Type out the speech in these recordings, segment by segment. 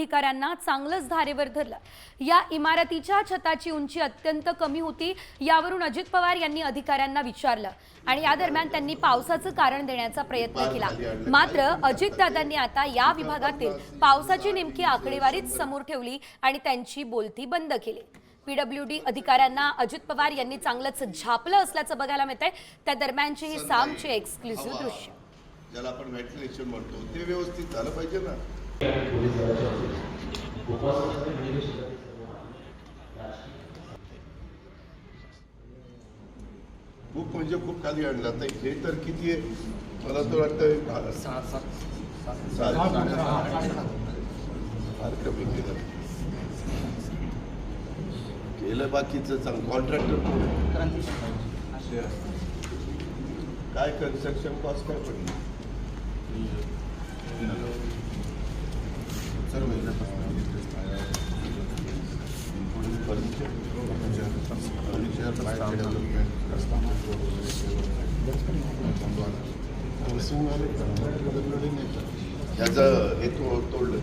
अधिकाऱ्यांना चांगलंच धारेवर धरलं। या इमारतीच्या छताची उंची अत्यंत कमी होती, यावरून अजित पवार यांनी अधिकाऱ्यांना विचारलं आणि या दरम्यान त्यांनी पावसाचं कारण देण्याचा प्रयत्न केला। मात्र अजितदादांनी आता या विभागातील पावसाची नेमकी आकडेवारीच समोर ठेवली आणि त्यांची बोलती बंद केली। पीडब्ल्यूडी अधिकाऱ्यांना अजित पवार यांनी चांगलंच झापलं असल्याचं बघायला मिळतंय। त्या दरम्यानची ही सामची एक्सक्लुसिव्ह दृश्य। ज्याला आपण व्हेंटिलेशन म्हणतो ते व्यवस्थित झालं पाहिजे ना। खूप म्हणजे खूप खाली आणलं आता हे तर किती आहे मला तर वाटतं 6-7 फार कमी केलं बाकीचं चांगलं कॉन्ट्रॅक्टर काय कन्स्ट्रक्शन कॉस्ट काय पडली सर्व ह्याचं हे तोडलं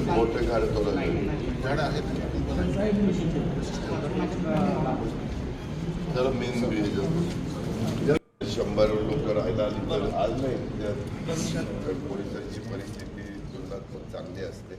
मोठे झाडं तोडलं झाडं आहेत जरा मेन 100 लोक राहायला आली तर आज नाही पोलिसांची परिस्थिती तुलनात्मक चांगली असते।